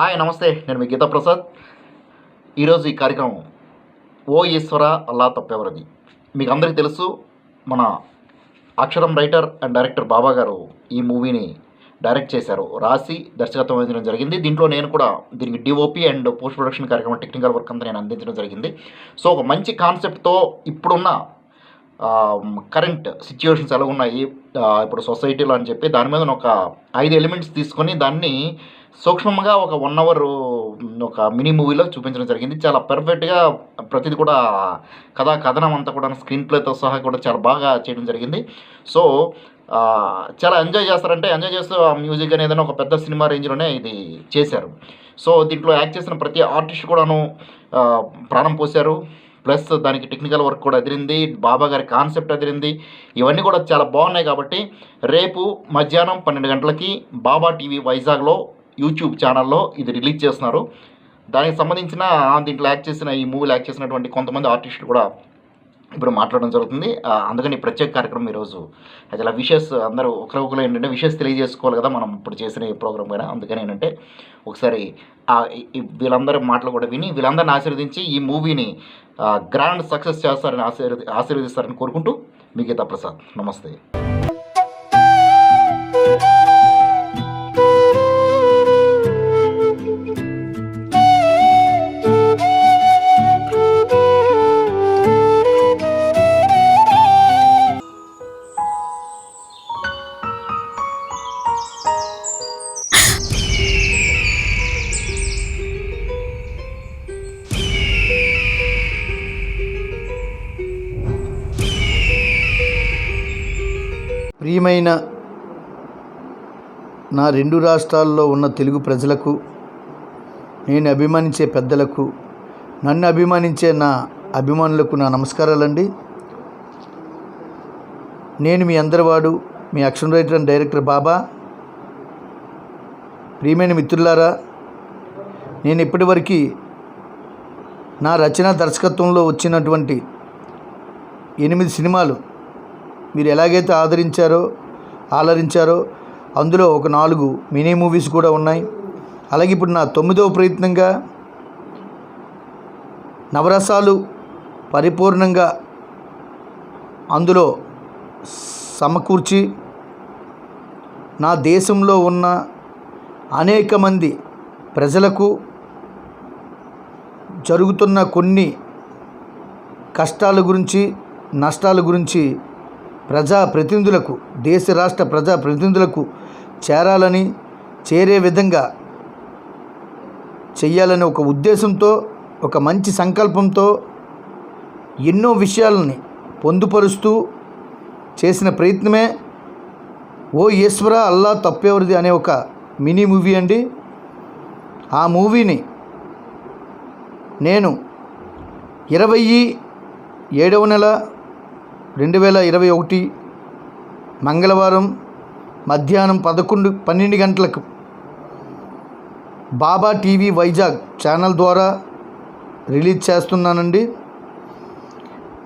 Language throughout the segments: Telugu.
హాయ్ నమస్తే, నేను మీ గీతా ప్రసాద్. ఈరోజు ఈ కార్యక్రమం ఓ ఈశ్వర అల్లా తప్పెవరది. మీకు అందరికీ తెలుసు, మన అక్షరం రైటర్ అండ్ డైరెక్టర్ బాబా గారు ఈ మూవీని డైరెక్ట్ చేశారు, రాసి దర్శకత్వం వహించడం జరిగింది. దీంట్లో నేను కూడా దీనికి డిఓపి అండ్ పోస్ట్ ప్రొడక్షన్ కార్యక్రమం టెక్నికల్ వర్క్ అంతా నేను అందించడం జరిగింది. సో ఒక మంచి కాన్సెప్ట్తో ఇప్పుడున్న కరెంట్ సిచ్యువేషన్స్ ఎలా ఉన్నాయి ఇప్పుడు సొసైటీలో అని చెప్పి దాని మీద ఒక 5 ఎలిమెంట్స్ తీసుకొని దాన్ని సూక్ష్మంగా ఒక 1 అవర్ ఒక మినీ మూవీలో చూపించడం జరిగింది. చాలా పర్ఫెక్ట్గా ప్రతిది కూడా కథనం అంతా కూడా స్క్రీన్ ప్లేతో సహా కూడా చాలా బాగా చేయడం జరిగింది. సో చాలా ఎంజాయ్ చేస్తారంటే ఎంజాయ్ చేస్తూ ఆ మ్యూజిక్ అనేది ఏదైనా ఒక పెద్ద సినిమా రేంజ్లోనే ఇది చేశారు. సో దీంట్లో యాక్ట్ చేసిన ప్రతి ఆర్టిస్ట్ కూడాను ప్రాణం పోశారు. ప్లస్ దానికి టెక్నికల్ వర్క్ కూడా ఎదిరింది, బాబా గారి కాన్సెప్ట్ ఎదిరింది. ఇవన్నీ కూడా చాలా బాగున్నాయి. కాబట్టి రేపు మధ్యాహ్నం 12 గంటలకి బాబా టీవీ వైజాగ్లో యూట్యూబ్ ఛానల్లో ఇది రిలీజ్ చేస్తున్నారు. దానికి సంబంధించిన దీంట్లో యాక్ట్ చేసిన ఈ మూవీలో యాక్ట్ చేసినటువంటి కొంతమంది ఆర్టిస్టులు కూడా ఇప్పుడు మాట్లాడడం జరుగుతుంది. అందుకని ప్రత్యేక కార్యక్రమం ఈరోజు అసలు విషెస్ అందరూ ఒకరు ఏంటంటే విషెస్ తెలియజేసుకోవాలి కదా మనం ఇప్పుడు చేసిన ఈ ప్రోగ్రామ్ పైన. అందుకని ఏంటంటే ఒకసారి వీళ్ళందరి మాటలు కూడా విని వీళ్ళందరిని ఆశీర్వదించి ఈ మూవీని గ్రాండ్ సక్సెస్ చేస్తారని ఆశీర్వదిస్తారని కోరుకుంటూ మీ గీతా ప్రసాద్. నమస్తే. ప్రియమైన నా 2 రాష్ట్రాల్లో ఉన్న తెలుగు ప్రజలకు, నేను అభిమానించే పెద్దలకు, నన్ను అభిమానించే నా అభిమానులకు నా నమస్కారాలండి. నేను మీ అందరివాడు, మీ అక్షరం రైటర్ అండ్ డైరెక్టర్ బాబా. ప్రియమైన మిత్రులారా, నేను ఇప్పటివరకు నా రచన దర్శకత్వంలో వచ్చినటువంటి 8 సినిమాలు మీరు ఎలాగైతే ఆదరించారో అందులో ఒక 4 మినీ మూవీస్ కూడా ఉన్నాయి. అలాగే ఇప్పుడు నా 9వ ప్రయత్నంగా నవరసాలు పరిపూర్ణంగా అందులో సమకూర్చి నా దేశంలో ఉన్న అనేక మంది ప్రజలకు జరుగుతున్న కొన్ని కష్టాల గురించి, నష్టాల గురించి ప్రజాప్రతినిధులకు, దేశ రాష్ట్ర ప్రజాప్రతినిధులకు చేరే విధంగా చెయ్యాలని ఒక ఉద్దేశంతో, ఒక మంచి సంకల్పంతో ఎన్నో విషయాలని పొందుపరుస్తూ చేసిన ప్రయత్నమే ఓ ఈశ్వర అల్లా తప్పెవరిది అనే ఒక మినీ మూవీ అండి. ఆ మూవీని నేను 27వ నెల 2021 మంగళవారం మధ్యాహ్నం 12 గంటలకు బాబా టీవీ వైజాగ్ ఛానల్ ద్వారా రిలీజ్ చేస్తున్నానండి.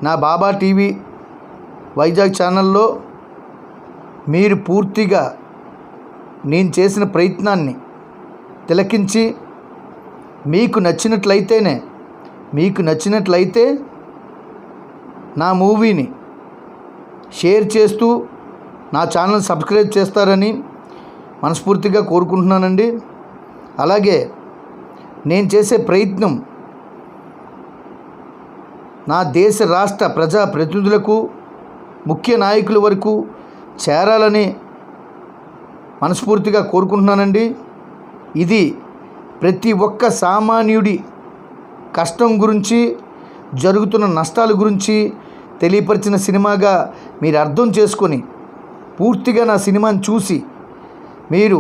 నా బాబా టీవీ వైజాగ్ ఛానల్లో మీరు పూర్తిగా నేను చేసిన ప్రయత్నాన్ని తిలకించి మీకు నచ్చినట్లయితే నా మూవీని షేర్ చేస్తూ నా ఛానల్ సబ్స్క్రైబ్ చేస్తారని మనస్ఫూర్తిగా కోరుకుంటున్నానండి. అలాగే నేను చేసే ప్రయత్నం నా దేశ రాష్ట్ర ప్రజాప్రతినిధులకు, ముఖ్య నాయకుల వరకు చేరాలని మనస్ఫూర్తిగా కోరుకుంటున్నానండి. ఇది ప్రతి ఒక్క సామాన్యుడి కష్టం గురించి, జరుగుతున్న నష్టాల గురించి తెలియపరిచిన సినిమాగా మీరు అర్థం చేసుకొని పూర్తిగా నా సినిమాని చూసి మీరు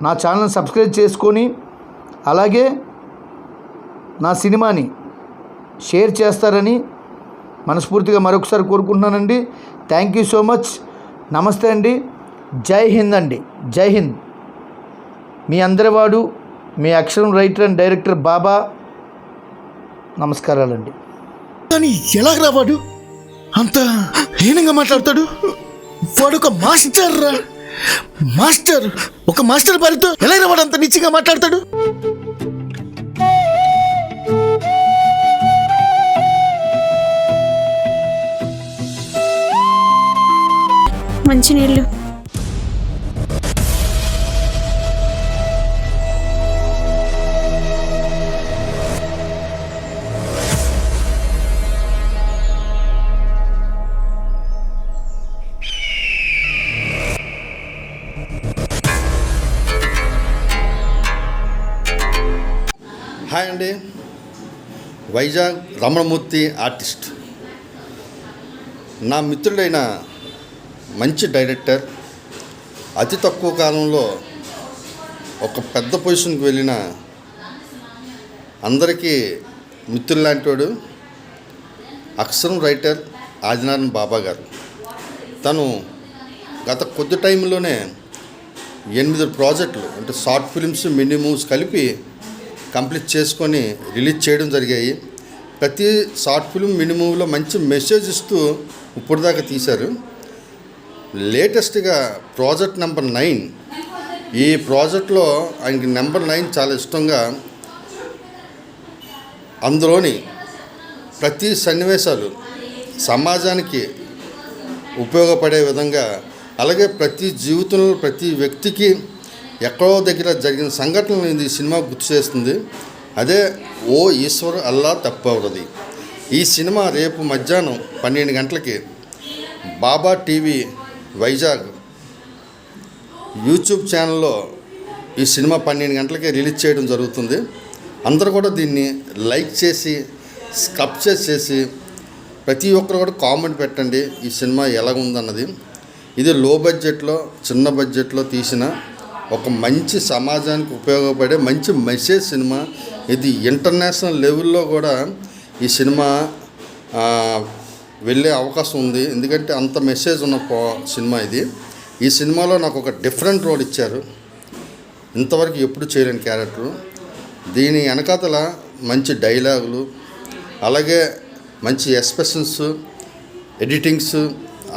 నా ఛానల్ సబ్స్క్రైబ్ చేసుకొని అలాగే నా సినిమాని షేర్ చేస్తారని మనస్ఫూర్తిగా మరొకసారి కోరుకుంటున్నానండి. Thank you so much. నమస్తే అండి. జై హింద్ అండి. జై హింద్. మీ అందరివాడు, మీ అక్షరం రైటర్ అండ్ డైరెక్టర్ బాబా. నమస్కారాలండి. కానీ ఎలాగరా వాడు అంత హీనంగా మాట్లాడతాడు? వాడు ఒక మాస్టర్ రా. మాస్టర్ ఒక మాస్టర్ భార్యతో ఎలా వాడు అంత నిచ్చిగా మాట్లాడతాడు? మంచినీళ్ళు. హాయ్ అండి, వైజాగ్ రమణమూర్తి ఆర్టిస్ట్. నా మిత్రుడైన మంచి డైరెక్టర్, అతి తక్కువ కాలంలో ఒక పెద్ద పొజిషన్కి వెళ్ళిన అందరికీ మిత్రుల్లాంటి వాడు అక్షరం రైటర్ ఆదినారాయణ బాబా గారు. తను గత కొద్ది టైంలోనే 8 ప్రాజెక్టులు అంటే షార్ట్ ఫిల్మ్స్, మినీ మూవ్స్ కలిపి కంప్లీట్ చేసుకొని రిలీజ్ చేయడం జరిగాయి. ప్రతి షార్ట్ ఫిల్మ్, మినీ మూవీలో మంచి మెసేజ్ ఇస్తూ ఇప్పుడు దాకా తీశారు. లేటెస్ట్గా ప్రాజెక్ట్ నెంబర్ 9, ఈ ప్రాజెక్ట్లో ఆయనకి నెంబర్ 9 చాలా ఇష్టంగా. అందులోని ప్రతి సన్నివేశాలు సమాజానికి ఉపయోగపడే విధంగా, అలాగే ప్రతి జీవితంలో ప్రతి వ్యక్తికి ఎక్కడో దగ్గర జరిగిన సంఘటనలు ఇది సినిమా గుర్తు చేస్తుంది. అదే ఓ ఈశ్వర్ అల్లా తప్పవరది. ఈ సినిమా రేపు మధ్యాహ్నం 12 గంటలకి బాబా టీవీ వైజాగ్ యూట్యూబ్ ఛానల్లో ఈ సినిమా 12 గంటలకి రిలీజ్ చేయడం జరుగుతుంది. అందరూ కూడా దీన్ని లైక్ చేసి, సబ్స్క్రైబ్ చేసి, ప్రతి ఒక్కరు కూడా కామెంట్ పెట్టండి ఈ సినిమా ఎలా ఉందన్నది. ఇది లో బడ్జెట్లో, చిన్న బడ్జెట్లో తీసిన ఒక మంచి సమాజానికి ఉపయోగపడే మంచి మెసేజ్ సినిమా. ఇది ఇంటర్నేషనల్ లెవెల్లో కూడా ఈ సినిమా వెళ్ళే అవకాశం ఉంది, ఎందుకంటే అంత మెసేజ్ ఉన్న సినిమా ఇది. ఈ సినిమాలో నాకు ఒక డిఫరెంట్ రోల్ ఇచ్చారు, ఇంతవరకు ఎప్పుడు చేయలేని క్యారెక్టరు. దీని వెనకాతల మంచి డైలాగులు, అలాగే మంచి expressions, editings,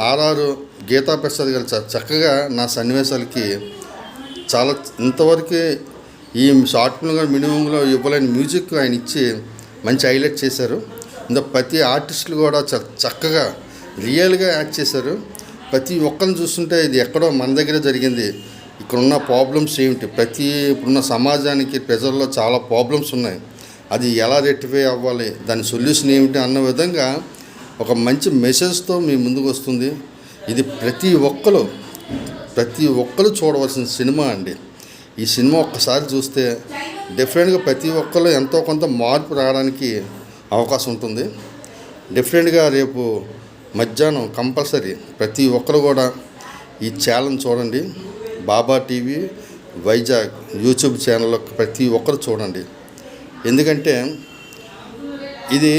RR Geetha Prasad garu చక్కగా నా సన్నివేశాలకి చాలా ఇంతవరకు ఈ షార్ట్ ఫిల్మ్ కానీ మినిమంలో ఇవ్వలేని మ్యూజిక్ ఆయన ఇచ్చి మంచి హైలైట్ చేశారు. ఇంత ప్రతి ఆర్టిస్టులు కూడా చక్కగా రియల్గా యాక్ట్ చేశారు. ప్రతి ఒక్కరిని చూస్తుంటే ఇది ఎక్కడో మన దగ్గర జరిగింది, ఇక్కడున్న ప్రాబ్లమ్స్ ఏమిటి, ఇప్పుడున్న సమాజానికి ప్రజల్లో చాలా ప్రాబ్లమ్స్ ఉన్నాయి, అది ఎలా రెక్టిఫై అవ్వాలి, దాని సొల్యూషన్ ఏమిటి అన్న విధంగా ఒక మంచి మెసేజ్తో మీ ముందుకు వస్తుంది. ఇది ప్రతి ఒక్కరు చూడవలసిన సినిమా అండి. ఈ సినిమా ఒక్కసారి చూస్తే డెఫినెట్గా ప్రతి ఒక్కరు ఎంతో కొంత మార్పు రావడానికి అవకాశం ఉంటుంది. డెఫినెట్గా రేపు మధ్యాహ్నం కంపల్సరీ ప్రతి ఒక్కరు కూడా ఈ ఛానల్ చూడండి. బాబా టీవీ వైజాగ్ యూట్యూబ్ ఛానల్లో ప్రతి ఒక్కరు చూడండి. ఎందుకంటే ఇది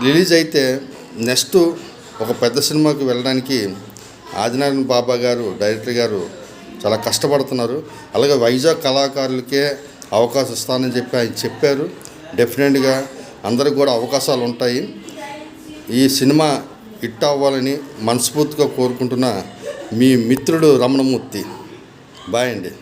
రిలీజ్ అయితే నెక్స్ట్ ఒక పెద్ద సినిమాకి వెళ్ళడానికి ఆదినారాయణ బాబా గారు, డైరెక్టర్ గారు చాలా కష్టపడుతున్నారు. అలాగే వైజాగ్ కళాకారులకే అవకాశం ఇస్తానని చెప్పి ఆయన చెప్పారు. డెఫినెట్గా అందరికి కూడా అవకాశాలు ఉంటాయి. ఈ సినిమా హిట్ అవ్వాలని మనస్ఫూర్తిగా కోరుకుంటున్న మీ మిత్రుడు రమణమూర్తి. బాయ్ అండి.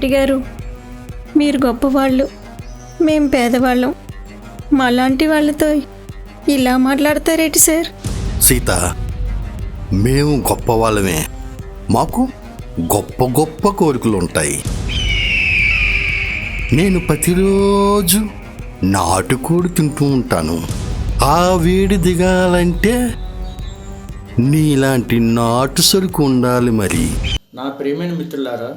రెడ్డి గారు, మీరు గొప్పవాళ్ళు, మేం పేదవాళ్ళం. మాలాంటి వాళ్ళతో ఇలా మాట్లాడతారేంటి సార్? సీత, మేము గొప్పవాళ్ళమే, మాకు గొప్ప గొప్ప కోరికలు ఉంటాయి. నేను ప్రతిరోజు నాటుకోడి తింటూ ఉంటాను. ఆ వేడి దిగాలంటే నీలాంటి నాటు సరుకు ఉండాలి. మరి నా ప్రియమైన మిత్రులారా,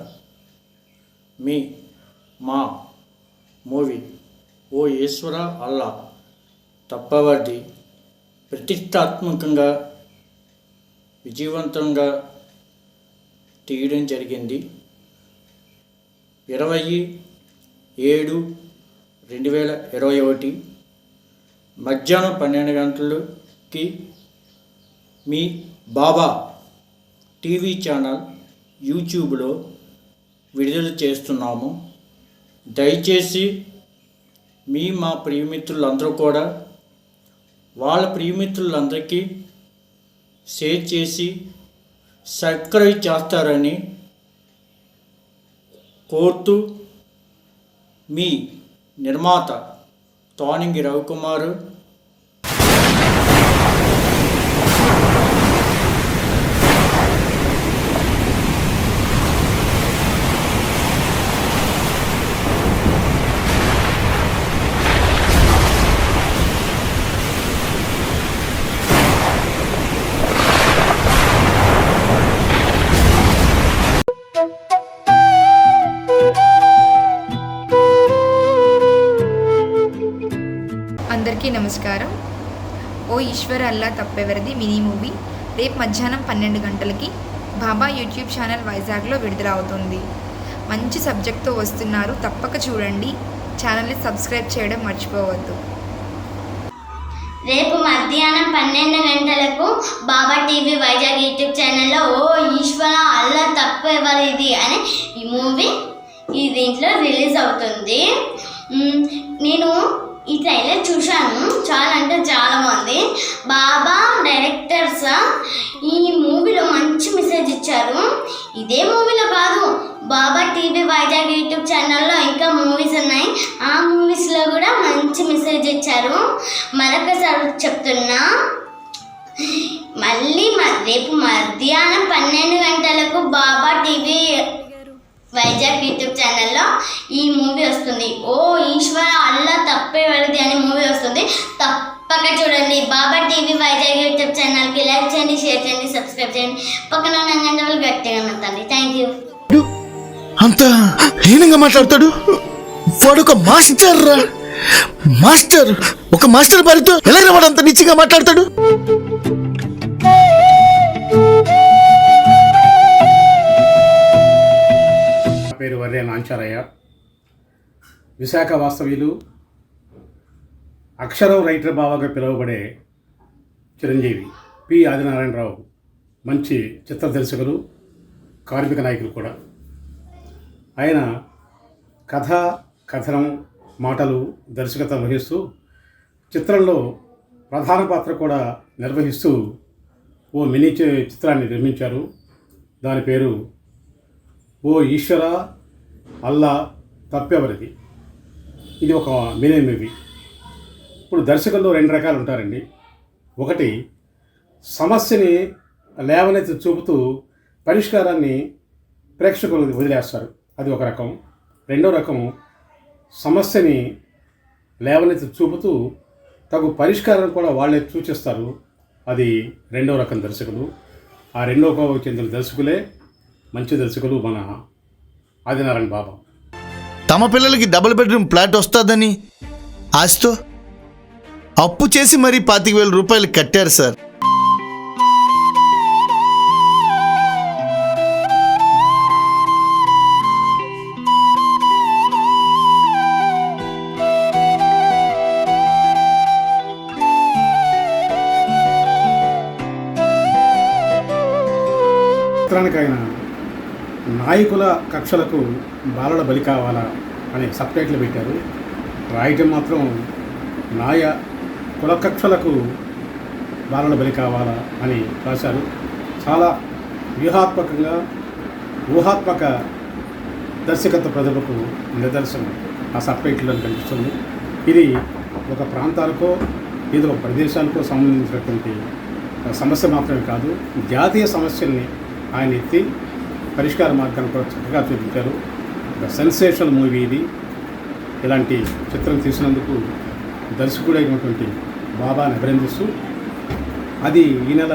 మా మూవీ ఓ ఈశ్వర అల్లా తప్పవది ప్రతిష్టాత్మకంగా విజయవంతంగా తీయడం జరిగింది. 20/7/2021 మధ్యాహ్నం 12 గంటలకి మీ బాబా టీవీ ఛానల్ యూట్యూబ్లో విడుదల చేస్తున్నాము. దయచేసి మా ప్రియమిత్రులందరూ కూడా వాళ్ళ ప్రియమిత్రులందరికీ షేర్ చేసి సబ్స్క్రైబ్ చేస్తారని కోరుతూ మీ నిర్మాత తోనింగి రవికుమారు. అందరికీ నమస్కారం. ఓ ఈశ్వర అల్లా తప్పెవరిది మినీ మూవీ రేపు మధ్యాహ్నం 12 గంటలకి బాబా యూట్యూబ్ ఛానల్ వైజాగ్లో విడుదల అవుతుంది. మంచి సబ్జెక్ట్తో వస్తున్నారు, తప్పక చూడండి. ఛానల్ని సబ్స్క్రైబ్ చేయడం మర్చిపోవద్దు. రేపు మధ్యాహ్నం 12 గంటలకు బాబా టీవీ వైజాగ్ యూట్యూబ్ ఛానల్లో ఓ ఈశ్వర అల్లా తప్పెవరిది అనే ఈ మూవీ దీంట్లో రిలీజ్ అవుతుంది. నేను ఈ ట్రైలర్ చూశాను, చాలా అంటే చాలా బాగుంది. బాబా డైరెక్టర్స్ ఈ మూవీలో మంచి మెసేజ్ ఇచ్చారు. ఇదే మూవీలో కాదు, బాబా టీవీ వైజాగ్ యూట్యూబ్ ఛానల్లో ఇంకా మూవీస్ ఉన్నాయి. ఆ మూవీస్లో కూడా మంచి మెసేజ్ ఇచ్చారు. మరొకసారి చెప్తున్నా, మళ్ళీ రేపు మధ్యాహ్నం 12 గంటలకు బాబా టీవీ వైజాగ్ యూట్యూబ్ ఛానల్లో ఈ మూవీ వస్తుంది. ఓ ఈశ్వర అల్లా తప్పెవరిది అనే మూవీ వస్తుంది, తప్పక చూడండి. బాబా టీవీ వైజాగ్ యూట్యూబ్ ఛానల్కి లైక్ చేయండి, షేర్ చేయండి, సబ్స్క్రైబ్ చేయండి, పక్కన ఉన్న గంటలు గట్టిగా నొక్కండి. Thank you. అంత హీనంగా మాట్లాడతాడు. వాడు ఒక మాస్టర్ రా, మాస్టర్. ఒక మాస్టర్ భార్యతో ఎలా వాడు అంత నిచ్చిగా మాట్లాడతాడు? పేరు వర్రే నాంచారయ్య. విశాఖ వాస్తవ్యులు, అక్షరం రైటర్ బాబాగా పిలువబడే చిరంజీవి పి ఆదినారాయణరావు మంచి చిత్ర దర్శకులు, కార్మిక నాయకులు కూడా. ఆయన కథ, కథనం, మాటలు, దర్శకత్వం వహిస్తూ చిత్రంలో ప్రధాన పాత్ర కూడా నిర్వహిస్తూ ఓ మినీ చిత్రాన్ని నిర్మించారు. దాని పేరు ఓ ఈశ్వర అల్లా తప్పెవరిది. ఇది ఒక మినీ మూవీ. ఇప్పుడు దర్శకుల్లో 2 రకాలు ఉంటారండి. ఒకటి సమస్యని లేవనెత్తి చూపుతూ పరిష్కారాన్ని ప్రేక్షకులకు వదిలేస్తారు, అది ఒక రకం. రెండో రకం సమస్యని లేవనెత్తి చూపుతూ తగు పరిష్కారం కూడా వాళ్ళే సూచిస్తారు, అది రెండో రకం దర్శకులు. ఆ రెండో కోవకు చెందిన దర్శకులే మంచి దర్శకులు మన ఆదినారాయణ బాబా. తమ పిల్లలకి డబుల్ బెడ్రూమ్ ఫ్లాట్ వస్తుందని ఆశతో అప్పు చేసి మరీ 25,000 రూపాయలు కట్టారు సార్. చిత్రానికి ఆయన నాయకుల కక్షలకు బాలల బలి కావాలా అనే సబ్టైటిల్ పెట్టారు. రాయటం మాత్రం కుల కక్షలకు బాలల బలి కావాలా అని రాశారు. చాలా వ్యూహాత్మకంగా, ఊహాత్మక దర్శకత్వ ప్రతిభకు నిదర్శనం ఆ సబ్టైటిల్లో కనిపిస్తుంది. ఇది ఒక ప్రాంతాలకో ఏదో ఒక ప్రదేశానికో సంబంధించినటువంటి సమస్య మాత్రమే కాదు, జాతీయ సమస్యల్ని ఆయన ఎత్తి పరిష్కార మార్గాన్ని కూడా చక్కగా చూపించారు. ఒక సెన్సేషనల్ మూవీ ఇది. ఇలాంటి చిత్రం తీసినందుకు దర్శకుడైనటువంటి బాబాని అభినందిస్తూ, అది ఈ నెల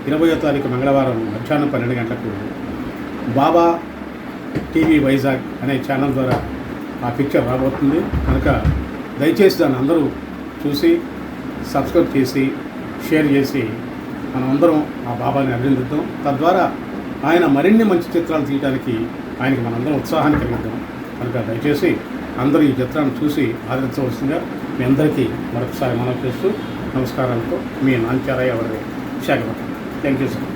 20వ తారీఖు మంగళవారం మధ్యాహ్నం 12 గంటలకు బాబా టీవీ వైజాగ్ అనే ఛానల్ ద్వారా ఆ పిక్చర్ రాబోతుంది. కనుక దయచేసి దాన్ని అందరూ చూసి సబ్స్క్రైబ్ చేసి షేర్ చేసి మనం అందరం ఆ బాబాని అభినందిద్దాం. తద్వారా ఆయన మరిన్ని మంచి చిత్రాలు తీయడానికి ఆయనకి మనందరం ఉత్సాహాన్ని కలిగిద్దాం. కనుక దయచేసి అందరూ ఈ చిత్రాన్ని చూసి ఆదరించవలసిందిగా మీ అందరికీ మరొకసారి మనవి చేస్తూ నమస్కారాలతో మీ నాంచారయ్య వారి విశాఖపట్నం. Thank you sir.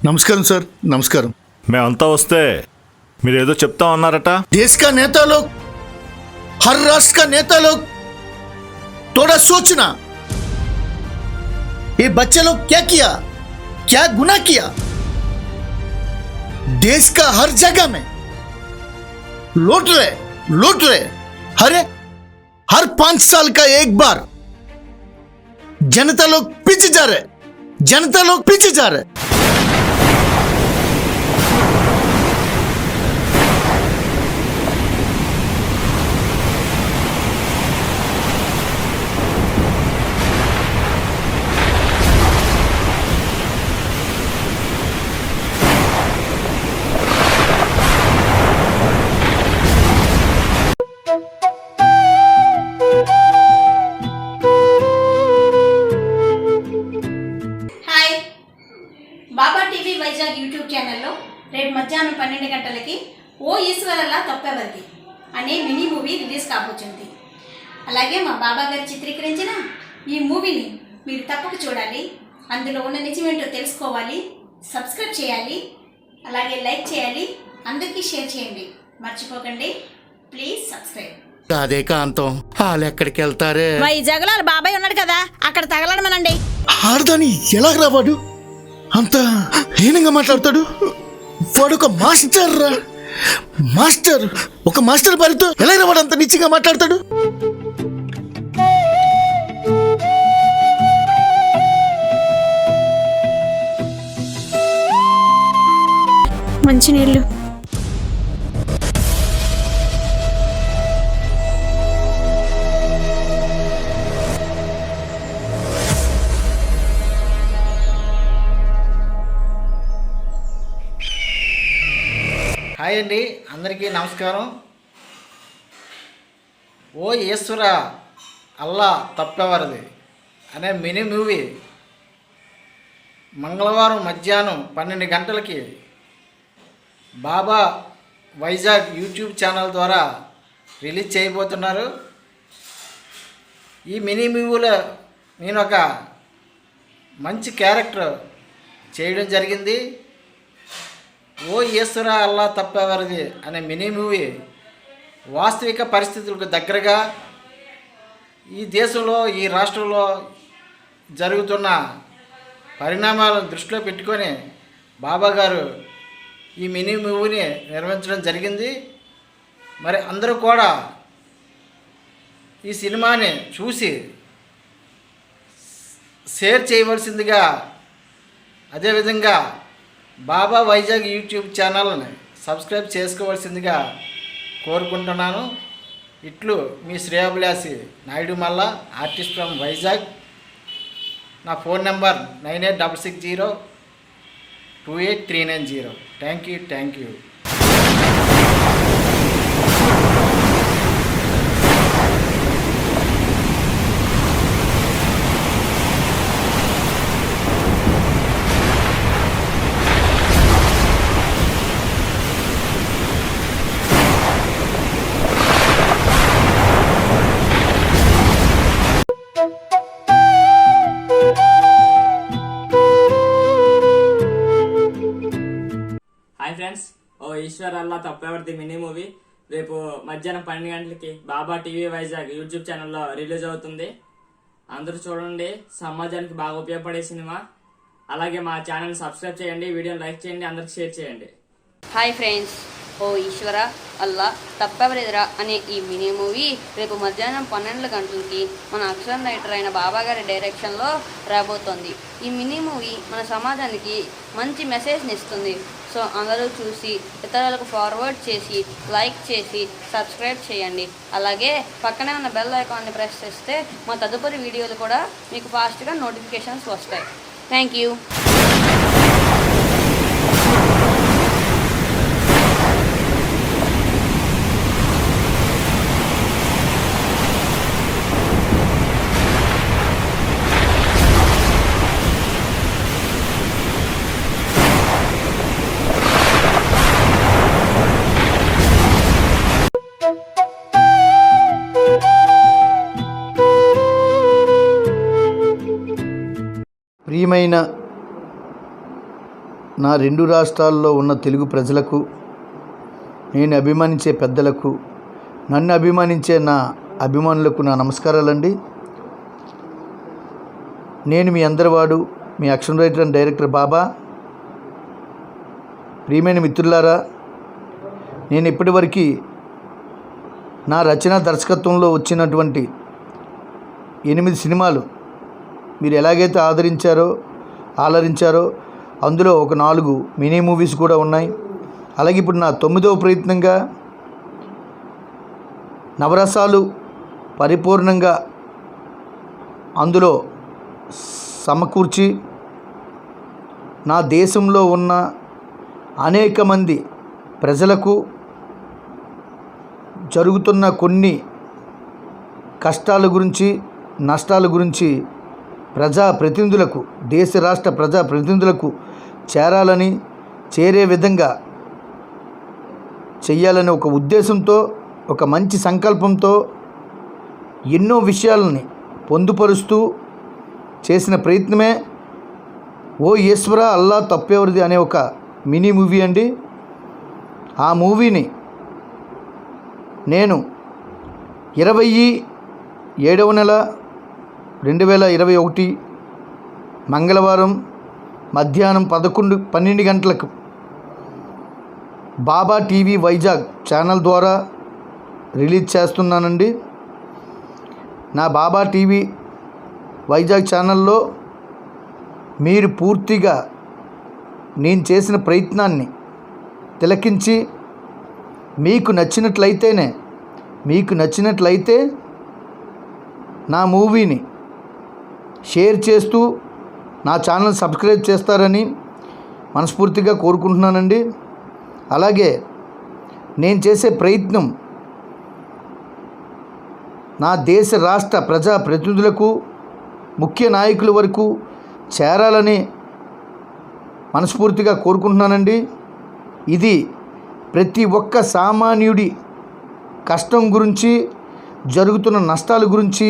నమస్కారం సార్, నమస్కారం. మేమంతా వస్తే మీరు ఏదో చెప్తా ఉన్నారట. देश का नेता लोग, हर राष्ट्र का नेता लोग थोड़ा सोचना, ये बच्चे लोग क्या किया, क्या गुनाह किया. देश का हर जगह में लूट रहे. अरे हर 5 साल का एक बार जनता लोग पीछे जा रहे. హాయ్, బాబా టీవీ వైజాగ్ యూట్యూబ్ ఛానల్లో రేపు మధ్యాహ్నం 12 గంటలకి ఓ ఈశ్వరల్లా తప్పెవరిది అనే మినీ మూవీ రిలీజ్ కాబోతుంది. అలాగే మా బాబా గారు చిత్రీకరించిన ఈ మూవీని మీరు తప్పక చూడాలి. అందులో ఉన్న నిజమేంటో తెలుసుకోవాలి. సబ్స్క్రైబ్ చేయాలి, అలాగే లైక్ చేయాలి, అందరికీ షేర్ చేయండి. మర్చిపోకండి, ప్లీజ్ సబ్స్క్రైబ్. అదే కాంతం వాళ్ళు ఎక్కడికి వెళ్తారే? వైజాగ్లో వాళ్ళ బాబాయ్ ఉన్నాడు కదా, అక్కడ తగలడమనండి. ఆడదాని ఎలాగరా వాడు అంత హీనంగా మాట్లాడతాడు? వాడు ఒక మాస్టర్ రా, మాస్టర్. ఒక మాస్టర్ భార్యతో ఎలాగరా వాడు అంత నిచ్చిగా మాట్లాడతాడు? మంచినీళ్ళు. హాయ్ అండి, అందరికీ నమస్కారం. ఓ ఈశ్వర అల్లా తప్పెవరిది అనే మినీ మూవీ మంగళవారం మధ్యాహ్నం 12 గంటలకి బాబా వైజాగ్ యూట్యూబ్ ఛానల్ ద్వారా రిలీజ్ చేయబోతున్నారు. ఈ మినీ మూవీలో నేను ఒక మంచి క్యారెక్టర్ చేయడం జరిగింది. ఓ ఈశ్వర అల్లా తప్పెవరిది అనే మినీ మూవీ వాస్తవిక పరిస్థితులకు దగ్గరగా ఈ దేశంలో, ఈ రాష్ట్రంలో జరుగుతున్న పరిణామాలను దృష్టిలో పెట్టుకొని బాబా గారు ఈ మినీ మూవీని నిర్మించడం జరిగింది. మరి అందరూ కూడా ఈ సినిమాని చూసి షేర్ చేయవలసిందిగా, అదేవిధంగా బాబా వైజాగ్ యూట్యూబ్ ఛానల్ని సబ్స్క్రైబ్ చేసుకోవాల్సిందిగా కోరుకుంటున్నాను. ఇట్లు మీ శ్రేయాభిలాషి నాయుడు మల్ల, ఆర్టిస్ట్ ఫ్రమ్ వైజాగ్. నా phone number 9860283990. Thank you. Hi friends, ఓ ఈశ్వర్ అల్లా తప్పెవరిది మినీ మూవీ రేపు మధ్యాహ్నం 12 గంటలకి బాబా టీవీ వైజాగ్ యూట్యూబ్ ఛానల్లో రిలీజ్ అవుతుంది. అందరూ చూడండి, సమాజానికి బాగా ఉపయోగపడే సినిమా. అలాగే మా ఛానల్ సబ్స్క్రైబ్ చేయండి, వీడియోని లైక్ చేయండి, అందరికి షేర్ చేయండి. హాయ్ ఫ్రెండ్స్, ఓ ఈశ్వర అల్లా తప్పెవరిదిరా అనే ఈ మినీ మూవీ రేపు మధ్యాహ్నం 12 గంటలకి మన అక్షరం రైటర్ అయిన బాబా గారి డైరెక్షన్లో రాబోతోంది. ఈ మినీ మూవీ మన సమాజానికి మంచి మెసేజ్ని ఇస్తుంది. సో అందరూ చూసి ఇతరులకు ఫార్వర్డ్ చేసి, లైక్ చేసి, సబ్స్క్రైబ్ చేయండి. అలాగే పక్కనే ఉన్న బెల్ ఐకాన్ని ప్రెస్ చేస్తే మా తదుపరి వీడియోలు కూడా మీకు ఫాస్ట్గా నోటిఫికేషన్స్ వస్తాయి. Thank you. ప్రియమైన నా 2 రాష్ట్రాల్లో ఉన్న తెలుగు ప్రజలకు, నేను అభిమానించే పెద్దలకు, నన్ను అభిమానించే నా అభిమానులకు నా నమస్కారాలండి. నేను మీ అందరివాడు, మీ యాక్షన్ రైటర్ అండ్ డైరెక్టర్ బాబా. ప్రియమైన మిత్రులారా, నేను ఇప్పటివరకు నా రచన దర్శకత్వంలో వచ్చినటువంటి 8 సినిమాలు మీరు ఎలాగైతే ఆదరించారో అందులో ఒక 4 మినీ మూవీస్ కూడా ఉన్నాయి. అలాగే ఇప్పుడు నా 9వ ప్రయత్నంగా నవరసాలు పరిపూర్ణంగా అందులో సమకూర్చి నా దేశంలో ఉన్న అనేక మంది ప్రజలకు జరుగుతున్న కొన్ని కష్టాల గురించి, నష్టాల గురించి ప్రజాప్రతినిధులకు, దేశ రాష్ట్ర ప్రజాప్రతినిధులకు చేరే విధంగా చెయ్యాలనే ఒక ఉద్దేశంతో, ఒక మంచి సంకల్పంతో ఎన్నో విషయాలని పొందుపరుస్తూ చేసిన ప్రయత్నమే ఓ ఈశ్వర అల్లా తప్పెవరిది అనే ఒక మినీ మూవీ అండి. ఆ మూవీని నేను 27వ నెల 2021 మంగళవారం మధ్యాహ్నం 12 గంటలకు బాబా టీవీ వైజాగ్ ఛానల్ ద్వారా రిలీజ్ చేస్తున్నానండి. నా బాబా టీవీ వైజాగ్ ఛానల్లో మీరు పూర్తిగా నేను చేసిన ప్రయత్నాన్ని తిలకించి మీకు నచ్చినట్లయితే నా మూవీని షేర్ చేస్తూ నా ఛానల్ సబ్స్క్రైబ్ చేస్తారని మనస్ఫూర్తిగా కోరుకుంటున్నానండి. అలాగే నేను చేసే ప్రయత్నం నా దేశ రాష్ట్ర ప్రజాప్రతినిధులకు, ముఖ్య నాయకుల వరకు చేరాలని మనస్ఫూర్తిగా కోరుకుంటున్నానండి. ఇది ప్రతి ఒక్క సామాన్యుడి కష్టం గురించి, జరుగుతున్న నష్టాల గురించి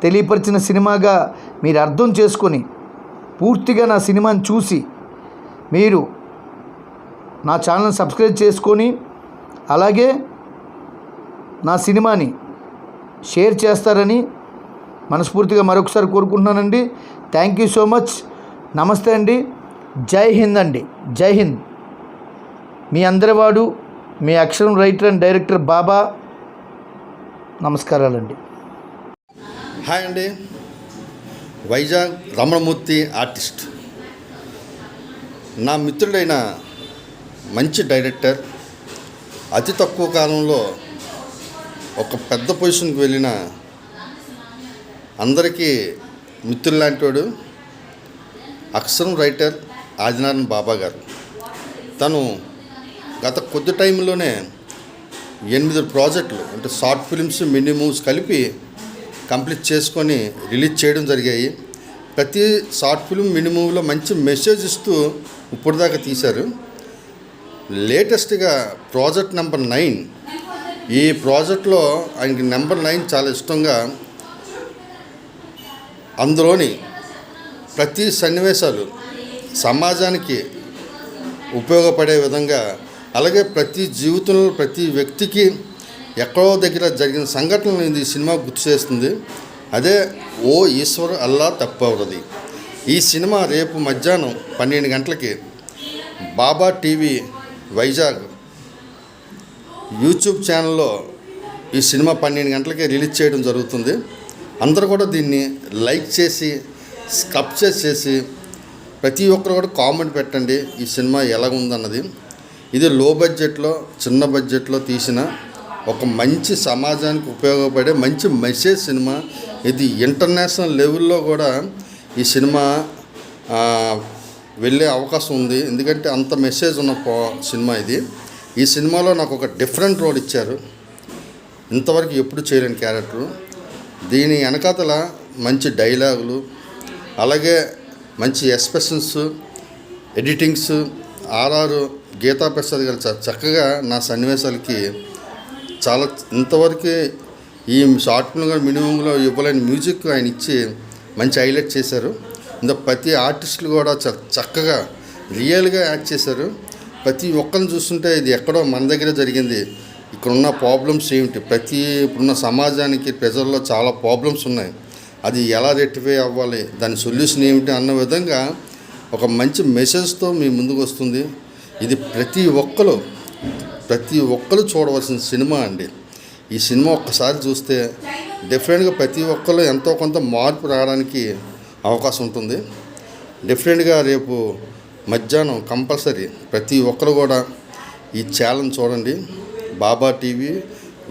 తెలియపరిచిన సినిమాగా మీరు అర్థం చేసుకొని పూర్తిగా నా సినిమాని చూసి మీరు నా ఛానల్ సబ్స్క్రైబ్ చేసుకొని అలాగే నా సినిమాని షేర్ చేస్తారని మనస్ఫూర్తిగా మరొకసారి కోరుకుంటున్నానండి. Thank you so much. నమస్తే అండి. జై హింద్ అండి. జై హింద్. మీ అందరివాడు, మీ అక్షరం రైటర్ అండ్ డైరెక్టర్ బాబా. నమస్కారాలండి. హాయ్ అండి. వైజాగ్ రమణమూర్తి ఆర్టిస్ట్. నా మిత్రుడైన మంచి డైరెక్టర్, అతి తక్కువ కాలంలో ఒక పెద్ద పొజిషన్కి వెళ్ళిన అందరికీ మిత్రులాంటి వాడు అక్షరం రైటర్ ఆదినారాయణ బాబా గారు. తను గత కొద్ది టైంలోనే 8 ప్రాజెక్టులు అంటే షార్ట్ ఫిల్మ్స్, మినీ మూవీస్ కలిపి కంప్లీట్ చేసుకొని రిలీజ్ చేయడం జరిగాయి. ప్రతి షార్ట్ ఫిల్మ్, మినీ మూవీలో మంచి మెసేజ్ ఇస్తూ ఇప్పుడు దాకా తీశారు. లేటెస్ట్గా ప్రాజెక్ట్ నెంబర్ 9, ఈ ప్రాజెక్ట్లో ఆయనకి నెంబర్ 9 చాలా ఇష్టంగా, అందులోని ప్రతి సన్నివేశాలు సమాజానికి ఉపయోగపడే విధంగా, అలాగే ప్రతి జీవితంలో ప్రతి వ్యక్తికి ఎక్కడో దగ్గర జరిగిన సంఘటనలు ఈ సినిమా గుర్తు చేస్తుంది. అదే ఓ ఈశ్వర అల్లా తప్పెవరిది. ఈ సినిమా రేపు మధ్యాహ్నం 12 గంటలకి బాబా టీవీ వైజాగ్ యూట్యూబ్ ఛానల్లో ఈ సినిమా 12 గంటలకే రిలీజ్ చేయడం జరుగుతుంది. అందరూ కూడా దీన్ని లైక్ చేసి, సబ్స్క్రైబ్ చేసి, ప్రతి ఒక్కరు కూడా కామెంట్ పెట్టండి ఈ సినిమా ఎలా ఉందన్నది. ఇది లో బడ్జెట్లో, చిన్న బడ్జెట్లో తీసిన ఒక మంచి సమాజానికి ఉపయోగపడే మంచి మెసేజ్ సినిమా. ఇది ఇంటర్నేషనల్ లెవెల్లో కూడా ఈ సినిమా వెళ్ళే అవకాశం ఉంది. ఎందుకంటే అంత మెసేజ్ ఉన్న సినిమా ఇది. ఈ సినిమాలో నాకు ఒక డిఫరెంట్ రోల్ ఇచ్చారు. ఇంతవరకు ఎప్పుడు చేయలేని క్యారెక్టరు. దీని వెనకాతల మంచి డైలాగులు, అలాగే మంచి expressions, editings, RR Geetha Prasad garu చక్కగా నా సన్నివేశాలకి చాలా ఇంతవరకు ఈ షార్ట్ ఫిల్మ్లో, మినిమంలో ఇవ్వలేని మ్యూజిక్ ఆయన ఇచ్చి మంచి హైలైట్ చేశారు. ఇంత ప్రతి ఆర్టిస్టులు కూడా చక్కగా రియల్గా యాక్ట్ చేశారు. ప్రతి ఒక్కరిని చూస్తుంటే ఇది ఎక్కడో మన దగ్గర జరిగింది, ఇక్కడున్న ప్రాబ్లమ్స్ ఏమిటి, ఇప్పుడున్న సమాజానికి ప్రజల్లో చాలా ప్రాబ్లమ్స్ ఉన్నాయి, అది ఎలా రెక్టిఫై అవ్వాలి, దాని సొల్యూషన్ ఏమిటి అన్న విధంగా ఒక మంచి మెసేజ్తో మీ ముందుకు వస్తుంది. ఇది ప్రతి ఒక్కరు చూడవలసిన సినిమా అండి. ఈ సినిమా ఒక్కసారి చూస్తే డెఫినెట్గా ప్రతి ఒక్కరు ఎంతో కొంత మార్పు రావడానికి అవకాశం ఉంటుంది. డెఫినెట్గా రేపు మధ్యాహ్నం కంపల్సరీ ప్రతి ఒక్కరు కూడా ఈ ఛానల్ చూడండి. బాబా టీవీ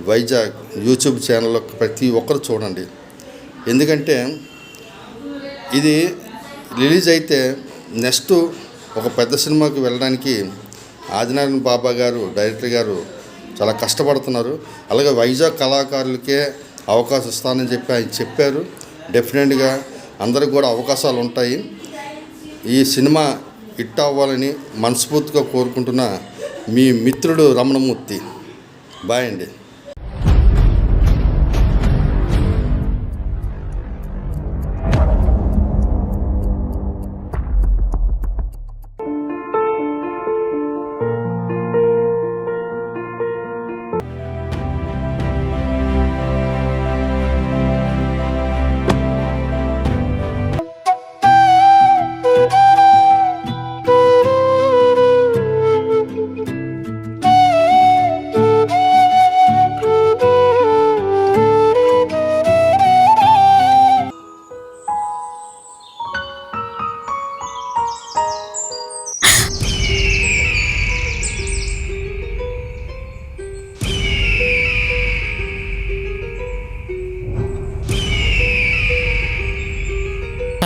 వైజాగ్ యూట్యూబ్ ఛానల్లో ప్రతి ఒక్కరు చూడండి. ఎందుకంటే ఇది రిలీజ్ అయితే నెక్స్ట్ ఒక పెద్ద సినిమాకి వెళ్ళడానికి ఆదినారాయణ బాబా గారు డైరెక్టర్ గారు చాలా కష్టపడుతున్నారు. అలాగే వైజాగ్ కళాకారులకే అవకాశం ఇస్తానని చెప్పి ఆయన చెప్పారు. డెఫినెట్గా అందరికి కూడా అవకాశాలు ఉంటాయి. ఈ సినిమా హిట్ అవ్వాలని మనస్ఫూర్తిగా కోరుకుంటున్న మీ మిత్రుడు రమణమూర్తి. బాయ్ అండి.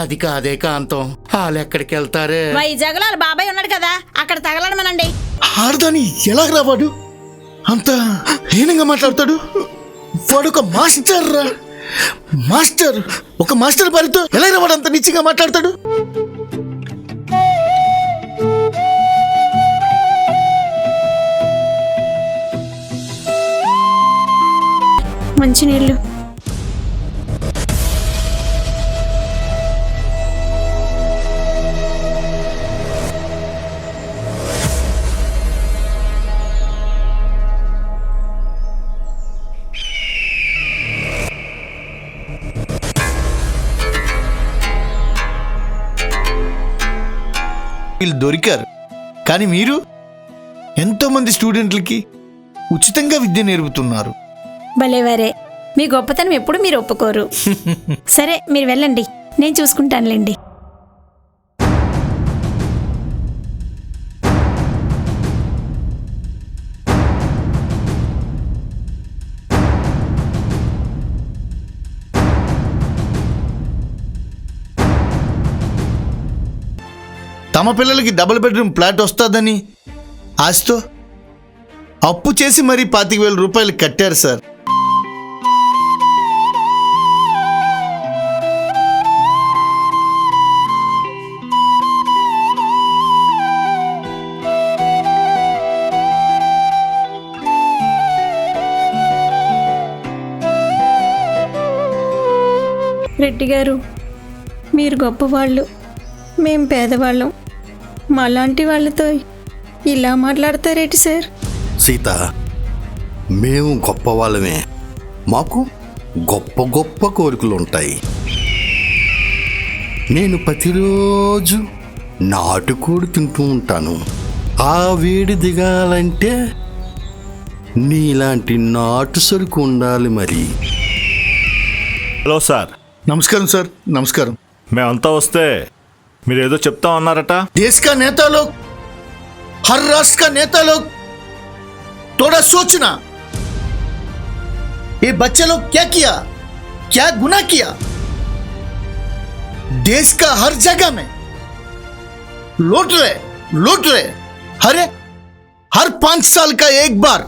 అది కాదే కాంతం, వాళ్ళు ఎక్కడికి వెళ్తారే? వైజాగ్ లో బాబాయ్ ఉన్నాడు కదా, అక్కడ తగలడమనండి. ఆడదాని ఎలా రావాడు? అంత హీనంగా మాట్లాడతాడు. వాడు ఒక మాస్టర్ రా, మాస్టర్. ఒక మాస్టర్ భార్యతో ఎలా రావాడు అంత నిచ్చిగా మాట్లాడతాడు? మంచినీళ్ళు. వీళ్ళు దొరికారు, కానీ మీరు ఎంతోమంది స్టూడెంట్లకి ఉచితంగా విద్య నేర్పుతున్నారు. భలేవారే, మీ గొప్పతనం ఎప్పుడు మీరు ఒప్పుకోరు. సరే మీరు వెళ్ళండి, నేను చూసుకుంటానులేండి. తమ పిల్లలకి డబుల్ బెడ్రూమ్ ఫ్లాట్ వస్తుందని ఆశతో అప్పు చేసి మరీ 25,000 రూపాయలు కట్టారు సార్. రెడ్డి గారు, మీరు గొప్పవాళ్ళు, మేం పేదవాళ్ళం. మాలాంటి వాళ్ళతో ఇలా మాట్లాడతారేంటి సార్? సీత, మేము గొప్ప వాళ్ళమే, మాకు గొప్ప గొప్ప కోరికలు ఉంటాయి. నేను ప్రతిరోజు నాటుకోడి తింటూ ఉంటాను. ఆ వేడి దిగాలంటే నీలాంటి నాటు సరుకు ఉండాలి. మరి హలో సార్. నమస్కారం సార్. నమస్కారం. మేమంతా వస్తే మీరు ఏదో చెప్తా ఉన్నారట. देश का नेता लोग, हर राष्ट्र का नेता लोग थोड़ा सोचना, ये बच्चे लोग क्या किया, क्या गुनाह किया? देश का हर जगह में लूट रहे। अरे हर 5 साल का एक बार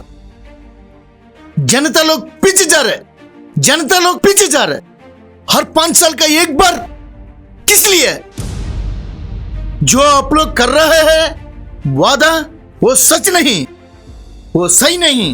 जनता लोग पीछे जा रहे। हर 5 साल का एक बार किस लिए? जो आप लोग कर रहे हैं वादा, वो सच नहीं, वो सही नहीं।